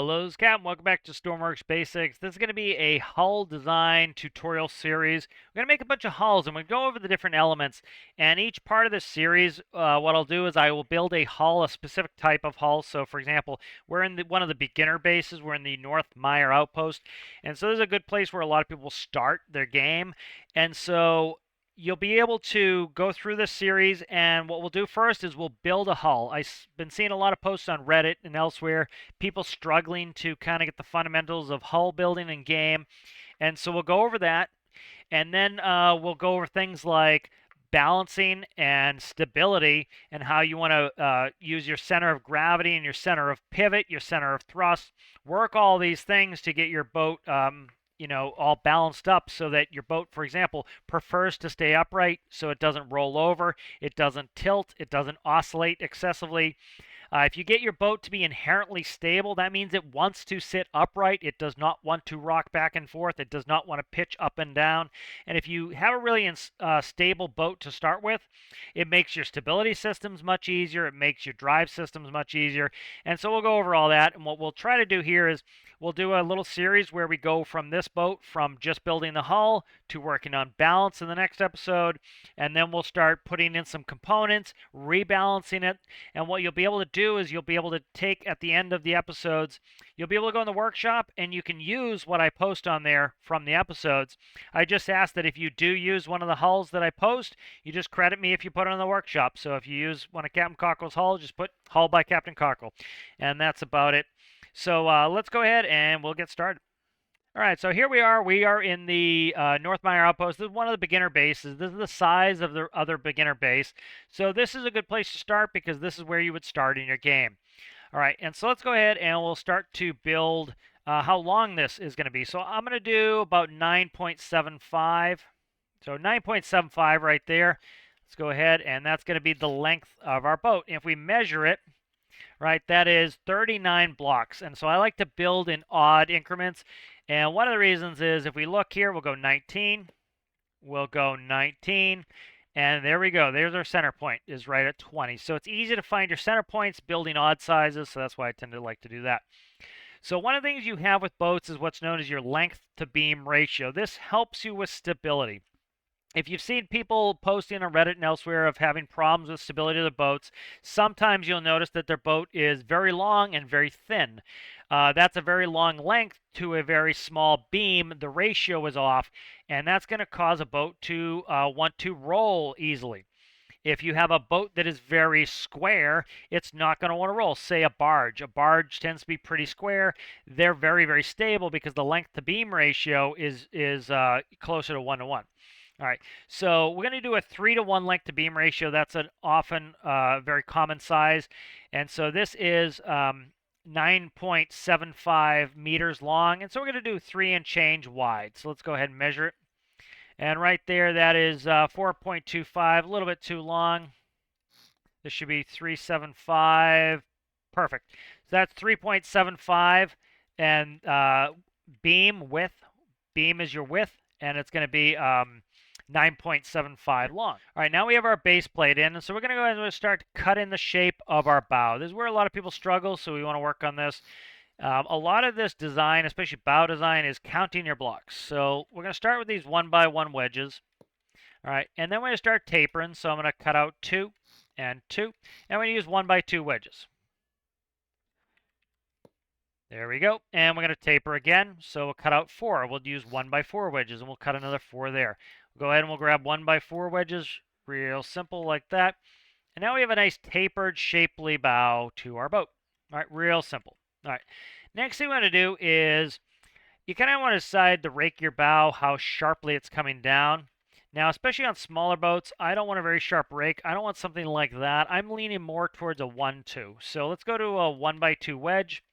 Hello, it's Captain. Welcome back to Stormworks Basics. This is going to be a hull design tutorial series. We're going to make a bunch of hulls and we'll go over the different elements. And each part of this series, what I'll do is I will build a hull, a specific type of hull. So, for example, we're in one of the beginner bases. We're in the North Meyer Outpost. And so this is a good place where a lot of people start their game. And so you'll be able to go through this series, and what we'll do first is we'll build a hull. I've been seeing a lot of posts on Reddit and elsewhere, people struggling to kind of get the fundamentals of hull building in game, and so we'll go over that, and then we'll go over things like balancing and stability and how you want to use your center of gravity and your center of pivot, your center of thrust, work all these things to get your boat all balanced up so that your boat, for example, prefers to stay upright so it doesn't roll over, it doesn't tilt, it doesn't oscillate excessively. If you get your boat to be inherently stable, that means it wants to sit upright. It does not want to rock back and forth. It does not want to pitch up and down. And if you have a really stable boat to start with, it makes your stability systems much easier. It makes your drive systems much easier. And so we'll go over all that. And what we'll try to do here is we'll do a little series where we go from this boat, from just building the hull to working on balance in the next episode. And then we'll start putting in some components, rebalancing it. And what you'll be able to do is you'll be able to take at the end of the episodes, you'll be able to go in the workshop and you can use what I post on there from the episodes. I just ask that if you do use one of the hulls that I post, you just credit me if you put it on the workshop. So if you use one of Captain Cockle's hulls, just put hull by Captain Cockle. And that's about it. So let's go ahead and we'll get started. All right, so here we are. We are in the North Meyer Outpost. This is one of the beginner bases. This is the size of the other beginner base. So this is a good place to start because this is where you would start in your game. All right, and so let's go ahead and we'll start to build how long this is going to be. So I'm going to do about 9.75. So 9.75 right there. Let's go ahead, and that's going to be the length of our boat. And if we measure it, right, that is 39 blocks. And so I like to build in odd increments. And one of the reasons is if we look here, we'll go 19, we'll go 19, and there we go. There's our center point, is right at 20. So it's easy to find your center points building odd sizes, so that's why I tend to like to do that. So one of the things you have with boats is what's known as your length to beam ratio. This helps you with stability. If you've seen people posting on Reddit and elsewhere of having problems with stability of the boats, sometimes you'll notice that their boat is very long and very thin. That's a very long length to a very small beam. The ratio is off, and that's going to cause a boat to want to roll easily. If you have a boat that is very square, it's not going to want to roll. Say a barge. A barge tends to be pretty square. They're very, very stable because the length to beam ratio is closer to 1 to 1. All right, so we're going to do a 3 to 1 length to beam ratio. That's an often very common size. And so this is 9.75 meters long. And so we're going to do 3 and change wide. So let's go ahead and measure it. And right there, that is 4.25, a little bit too long. This should be 3.75. Perfect. So that's 3.75 and beam width. Beam is your width, and it's going to be 9.75 long. All right, now we have our base plate in, and so we're going to go ahead and start to cut in the shape of our bow. This is where a lot of people struggle, so we want to work on this. A lot of this design, especially bow design, is counting your blocks. So we're going to start with these 1x1 wedges. All right, and then we're going to start tapering, so I'm going to cut out 2 and 2, and we're going to use 1x2 wedges. There we go. And we're going to taper again. So we'll cut out 4. We'll use 1x4 wedges, and we'll cut another 4 there. We'll go ahead and we'll grab 1x4 wedges, real simple like that. And now we have a nice tapered, shapely bow to our boat. All right, real simple. All right. Next thing we want to do is you kind of want to decide to rake your bow, how sharply it's coming down. Now, especially on smaller boats, I don't want a very sharp rake. I don't want something like that. I'm leaning more towards a 1-2. So let's go to a 1x2 wedge.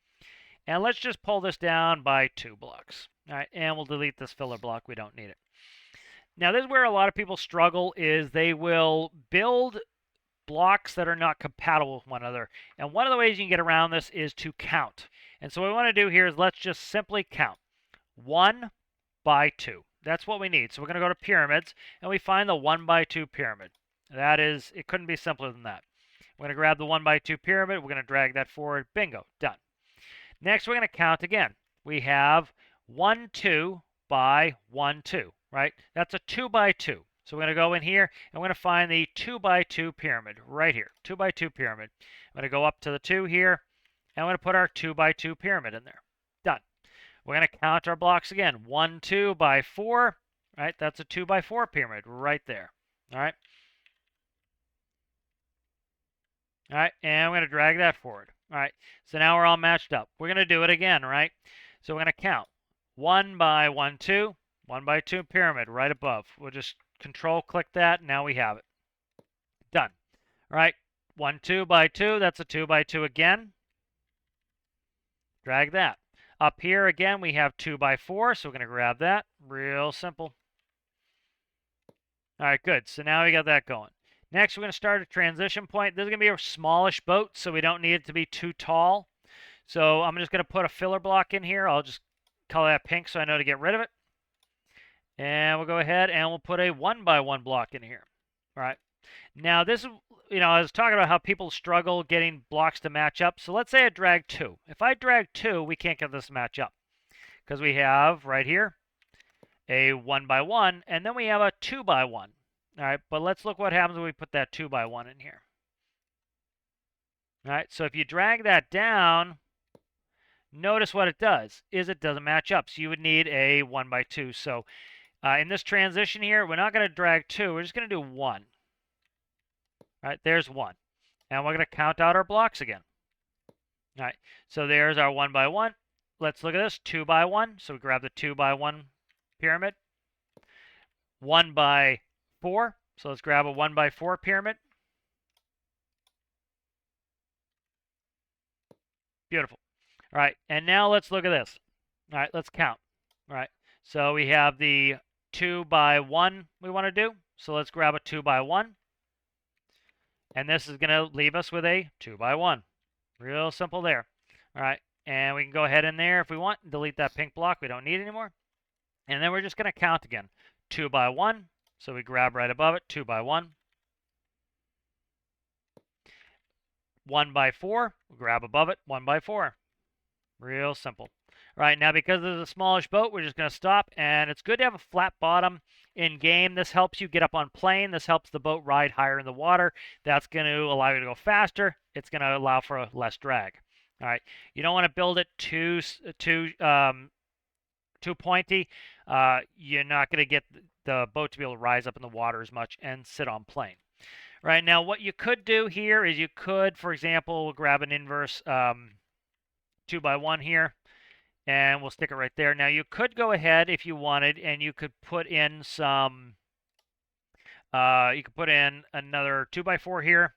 And let's just pull this down by 2 blocks. All right, and we'll delete this filler block. We don't need it. Now, this is where a lot of people struggle is they will build blocks that are not compatible with one another. And one of the ways you can get around this is to count. And so what we want to do here is let's just simply count. 1 by 2. That's what we need. So we're going to go to pyramids, and we find the 1x2 pyramid. That is, it couldn't be simpler than that. We're going to grab the 1x2 pyramid. We're going to drag that forward. Bingo, done. Next, we're going to count again. We have 1, 2 by 1, 2, right? That's a 2 by 2. So we're going to go in here and we're going to find the 2 by 2 pyramid right here. 2 by 2 pyramid. I'm going to go up to the 2 here and I'm going to put our 2 by 2 pyramid in there. Done. We're going to count our blocks again. 1, 2 by 4, right? That's a 2 by 4 pyramid right there. All right. All right, and we're going to drag that forward. All right, so now we're all matched up. We're going to do it again, right? So we're going to count 1 by 1, 2, 1 by 2 pyramid right above. We'll just control click that. Now we have it. Done. All right, 1, 2 by 2, that's a 2 by 2 again. Drag that. Up here again, we have 2 by 4, so we're going to grab that. Real simple. All right, good. So now we got that going. Next, we're going to start a transition point. This is going to be a smallish boat, so we don't need it to be too tall. So I'm just going to put a filler block in here. I'll just color that pink so I know to get rid of it. And we'll go ahead and we'll put a 1 by 1 block in here. All right. Now this is, I was talking about how people struggle getting blocks to match up. So let's say I drag 2. If I drag 2, we can't get this to match up because we have right here a 1 by 1, and then we have a 2 by 1. All right, but let's look what happens when we put that 2 by 1 in here. All right, so if you drag that down, notice what it does is it doesn't match up. So you would need a 1 by 2. So in this transition here, we're not going to drag 2. We're just going to do 1. All right, there's 1. And we're going to count out our blocks again. All right, so there's our 1 by 1. Let's look at this, 2 by 1. So we grab the 2 by 1 pyramid. 1 by 4. So let's grab a 1 by 4 pyramid. Beautiful. All right, and now let's look at this. All right, let's count. All right, so we have the 2 by 1 we want to do. So let's grab a 2 by 1. And this is going to leave us with a 2 by 1. Real simple there. All right, and we can go ahead in there if we want and delete that pink block. We don't need it anymore. And then we're just going to count again. 2 by 1. So we grab right above it, 2 by 1. 1 by 4. We grab above it, 1 by 4. Real simple. All right, now because this is a smallish boat, we're just going to stop. And it's good to have a flat bottom in game. This helps you get up on plane. This helps the boat ride higher in the water. That's going to allow you to go faster. It's going to allow for less drag. All right, you don't want to build it too pointy. You're not going to get the boat to be able to rise up in the water as much and sit on plane. Right, now what you could do here is you could, for example, grab an inverse 2 by 1 here, and we'll stick it right there. Now you could go ahead if you wanted, and you could put in some, you could put in another 2 by 4 here,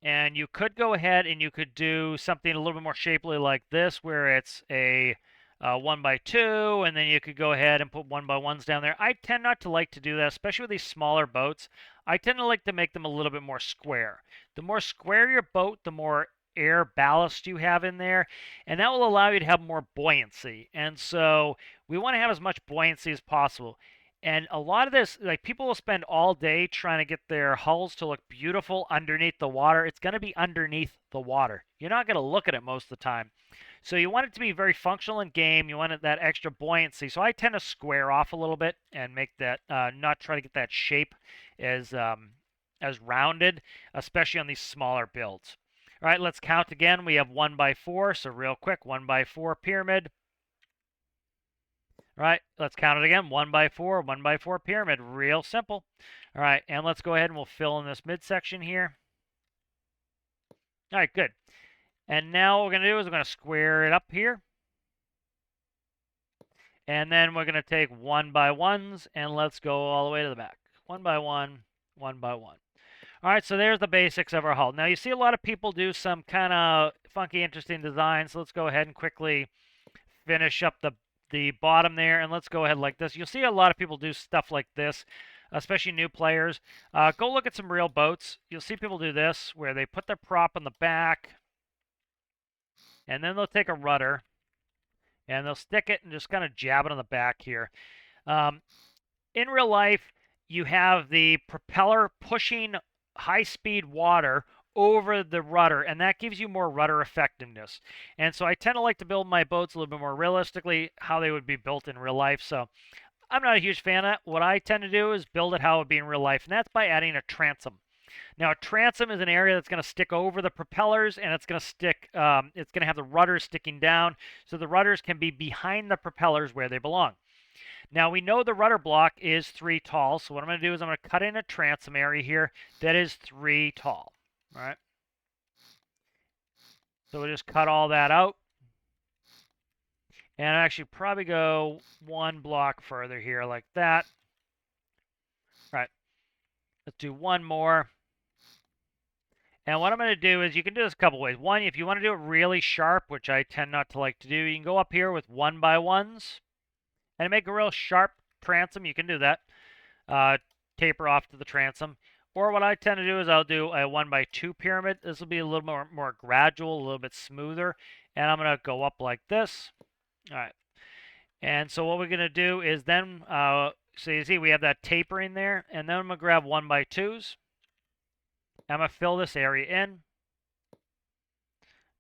and you could go ahead and you could do something a little bit more shapely like this, where it's a 1 by 2, and then you could go ahead and put 1 by 1s down there. I tend not to like to do that, especially with these smaller boats. I tend to like to make them a little bit more square. The more square your boat, the more air ballast you have in there, and that will allow you to have more buoyancy. And so we want to have as much buoyancy as possible. And a lot of this, like, people will spend all day trying to get their hulls to look beautiful underneath the water. It's going to be underneath the water. You're not going to look at it most of the time. So you want it to be very functional in game. You want that extra buoyancy. So I tend to square off a little bit and make that, not try to get that shape as rounded, especially on these smaller builds. All right, let's count again. We have 1 by 4. So real quick, 1 by 4 pyramid. All right, let's count it again. 1 by 4, 1 by 4 pyramid. Real simple. All right, and let's go ahead and we'll fill in this midsection here. All right, good. And now what we're going to do is we're going to square it up here. And then we're going to take 1 by 1s and let's go all the way to the back. 1 by 1, 1 by 1. All right, so there's the basics of our hull. Now you see a lot of people do some kind of funky, interesting designs. So let's go ahead and quickly finish up the bottom there, and let's go ahead like this. You'll see a lot of people do stuff like this, especially new players. Go look at some real boats. You'll see people do this, where they put their prop on the back, and then they'll take a rudder, and they'll stick it and just kind of jab it on the back here. In real life, you have the propeller pushing high-speed water over the rudder, and that gives you more rudder effectiveness. And so I tend to like to build my boats a little bit more realistically, how they would be built in real life. So I'm not a huge fan of that. What I tend to do is build it how it would be in real life, and that's by adding a transom. Now, a transom is an area that's going to stick over the propellers, and it's going to it's going to have the rudders sticking down, so the rudders can be behind the propellers where they belong. Now, we know the rudder block is 3 tall, so what I'm going to do is I'm going to cut in a transom area here that is 3 tall. All right. So we'll just cut all that out. And actually probably go 1 block further here like that. All right. Let's do 1 more. And what I'm going to do is you can do this a couple ways. One, if you want to do it really sharp, which I tend not to like to do, you can go up here with 1x1s and make a real sharp transom. You can do that. Taper off to the transom. Or what I tend to do is I'll do a 1x2 pyramid. This will be a little more gradual, a little bit smoother. And I'm going to go up like this. All right. And so what we're going to do is then, so you see we have that tapering there. And then I'm going to grab 1x2s. I'm going to fill this area in.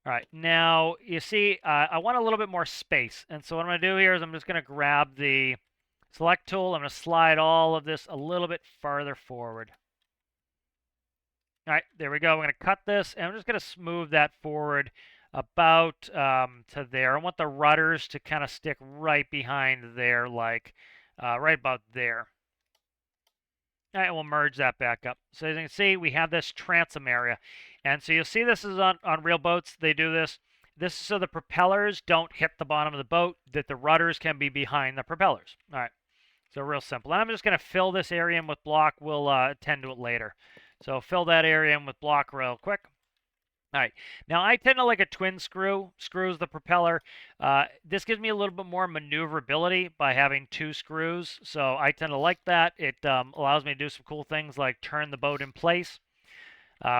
All right, now you see I want a little bit more space. And so what I'm going to do here is I'm just going to grab the select tool. I'm going to slide all of this a little bit farther forward. All right, there we go. We're going to cut this, and I'm just going to smooth that forward about to there. I want the rudders to kind of stick right behind there, like right about there. All right, we'll merge that back up. So as you can see, we have this transom area. And so you'll see this is on real boats. They do this. This is so the propellers don't hit the bottom of the boat, that the rudders can be behind the propellers. All right, so real simple. And I'm just going to fill this area in with block. We'll attend to it later. So fill that area in with block real quick. All right, now I tend to like a twin screw. Screws the propeller. This gives me a little bit more maneuverability by having 2 screws, so I tend to like that. It allows me to do some cool things like turn the boat in place.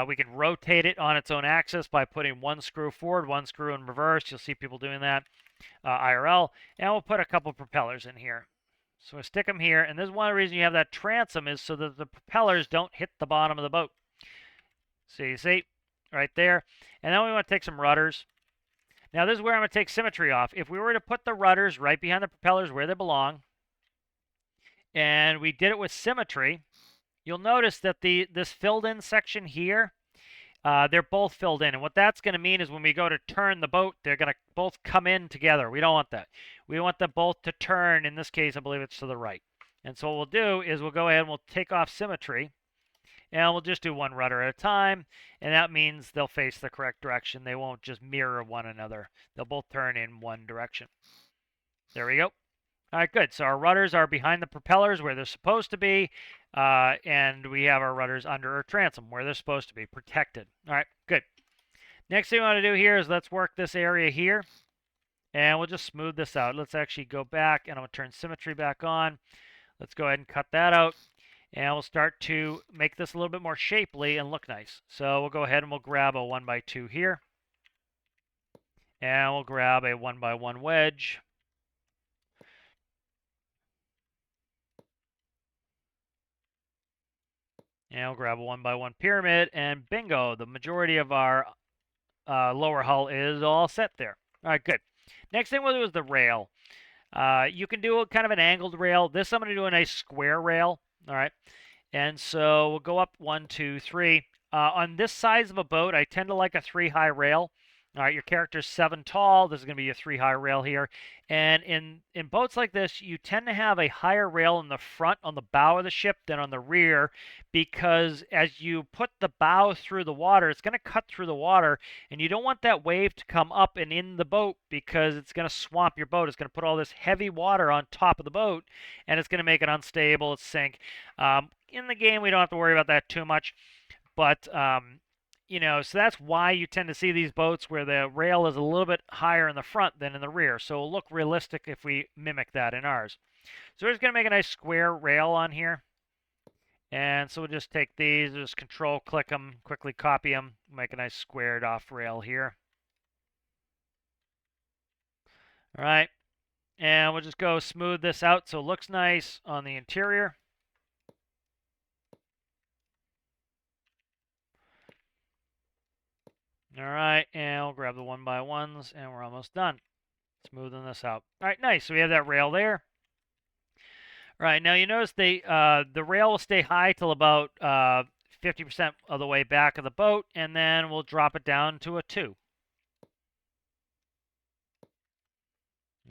We can rotate it on its own axis by putting 1 screw forward, 1 screw in reverse. You'll see people doing that IRL. And we'll put a couple propellers in here. So we'll stick them here, and this is one of the reasons you have that transom is so that the propellers don't hit the bottom of the boat. So you see? Right there. And then we want to take some rudders. Now this is where I'm going to take symmetry off. If we were to put the rudders right behind the propellers where they belong, and we did it with symmetry, you'll notice that this filled in section here, they're both filled in. And what that's going to mean is when we go to turn the boat, they're going to both come in together. We don't want that. We want them both to turn. In this case, I believe it's to the right. And so what we'll do is we'll go ahead and we'll take off symmetry. And we'll just do 1 rudder at a time, and that means they'll face the correct direction. They won't just mirror one another. They'll both turn in one direction. There we go. All right, good. So our rudders are behind the propellers where they're supposed to be, and we have our rudders under our transom where they're supposed to be, protected. All right, good. Next thing we want to do here is let's work this area here, and we'll just smooth this out. Let's actually go back, and I'm going to turn symmetry back on. Let's go ahead and cut that out. And we'll start to make this a little bit more shapely and look nice. So we'll go ahead and we'll grab a 1x2 here. And we'll grab a 1x1 wedge. And we'll grab a 1x1 pyramid. And bingo, the majority of our lower hull is all set there. All right, good. Next thing we'll do is the rail. You can do kind of an angled rail. This I'm going to do a nice square rail. All right. And so we'll go up 1, 2, 3. On this size of a boat, I tend to like a 3 high rail. All right, your character's 7 tall. This is going to be a 3 high rail here. And in boats like this, you tend to have a higher rail in the front on the bow of the ship than on the rear, because as you put the bow through the water, it's going to cut through the water, and you don't want that wave to come up and in the boat because it's going to swamp your boat. It's going to put all this heavy water on top of the boat, and it's going to make it unstable, it's sink. In the game, we don't have to worry about that too much, but you know, so that's why you tend to see these boats where the rail is a little bit higher in the front than in the rear. So it'll look realistic if we mimic that in ours. So we're just going to make a nice square rail on here. And so we'll just take these, just control click them, quickly copy them, make a nice squared off rail here. All right. And we'll just go smooth this out so it looks nice on the interior. All right, and we'll grab the 1x1s, and we're almost done. Smoothing this out. All right, nice. So we have that rail there. All right, now you notice the rail will stay high till about 50% of the way back of the boat, and then we'll drop it down to a 2.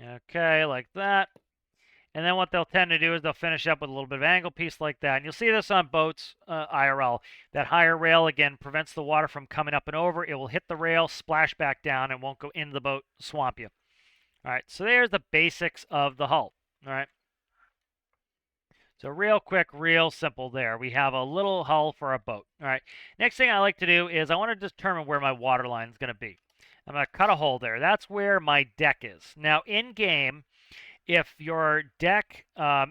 Okay, like that. And then what they'll tend to do is they'll finish up with a little bit of angle piece like that. And you'll see this on boats, IRL. That higher rail, again, prevents the water from coming up and over. It will hit the rail, splash back down, and won't go into the boat, swamp you. All right, so there's the basics of the hull. All right. So real quick, real simple there. We have a little hull for a boat. All right. Next thing I like to do is I want to determine where my water line is going to be. I'm going to cut a hole there. That's where my deck is. Now, in game, if your deck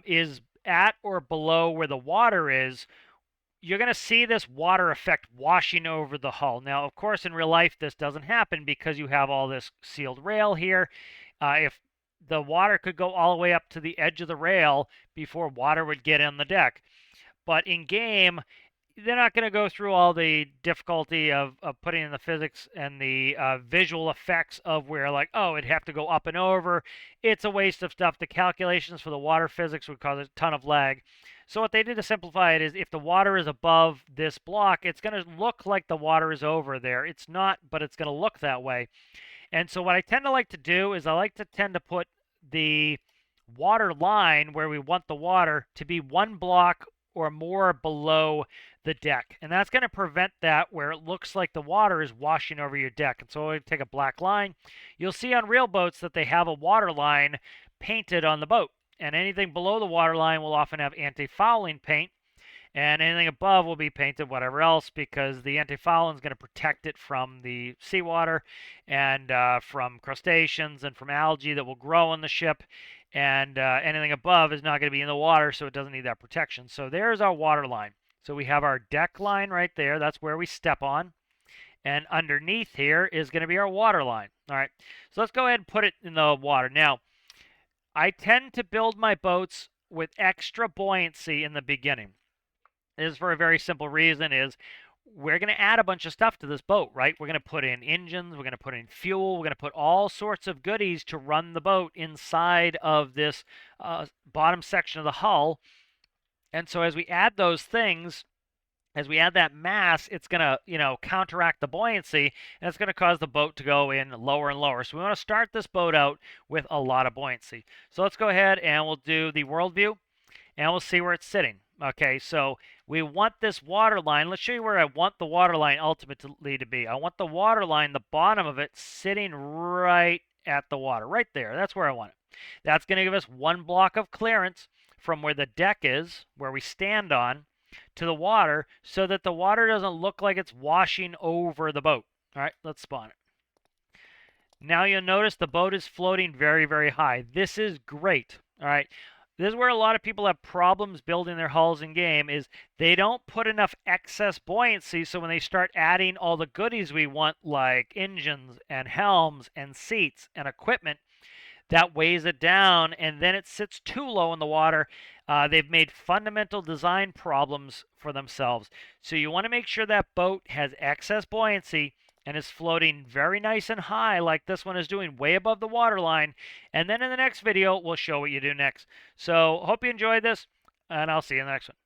is at or below where the water is, you're going to see this water effect washing over the hull. Now, of course, in real life, this doesn't happen because you have all this sealed rail here. If the water could go all the way up to the edge of the rail before water would get in the deck. But in game, they're not going to go through all the difficulty of putting in the physics and the visual effects of where, like, oh, it'd have to go up and over. It's a waste of stuff. The calculations for the water physics would cause a ton of lag. So what they did to simplify it is if the water is above this block, it's going to look like the water is over there. It's not, but it's going to look that way. And so what I tend to like to do is I like to tend to put the water line where we want the water to be one block or more below the deck. And that's going to prevent that where it looks like the water is washing over your deck. And so I take a black line. You'll see on real boats that they have a water line painted on the boat. And anything below the water line will often have anti-fouling paint. And anything above will be painted whatever else because the anti-fouling is going to protect it from the seawater and from crustaceans and from algae that will grow on the ship. And anything above is not going to be in the water, so it doesn't need that protection. So there's our water line. So we have our deck line right there. That's where we step on. And underneath here is going to be our water line. All right. So let's go ahead and put it in the water. Now, I tend to build my boats with extra buoyancy in the beginning. This is for a very simple reason is we're going to add a bunch of stuff to this boat, right? We're going to put in engines, we're going to put in fuel, we're going to put all sorts of goodies to run the boat inside of this bottom section of the hull. And so as we add those things, as we add that mass, it's going to, counteract the buoyancy, and it's going to cause the boat to go in lower and lower. So we want to start this boat out with a lot of buoyancy. So let's go ahead and we'll do the world view, and we'll see where it's sitting. Okay, so we want this water line. Let's show you where I want the water line ultimately to be. I want the water line, the bottom of it, sitting right at the water. Right there. That's where I want it. That's going to give us one block of clearance from where the deck is, where we stand on, to the water, so that the water doesn't look like it's washing over the boat. All right, let's spawn it. Now you'll notice the boat is floating very, very high. This is great. All right. This is where a lot of people have problems building their hulls in game is they don't put enough excess buoyancy, so when they start adding all the goodies we want like engines and helms and seats and equipment, that weighs it down and then it sits too low in the water. They've made fundamental design problems for themselves. So you want to make sure that boat has excess buoyancy and is floating very nice and high like this one is doing, way above the water line. And then in the next video, we'll show what you do next. So hope you enjoyed this, and I'll see you in the next one.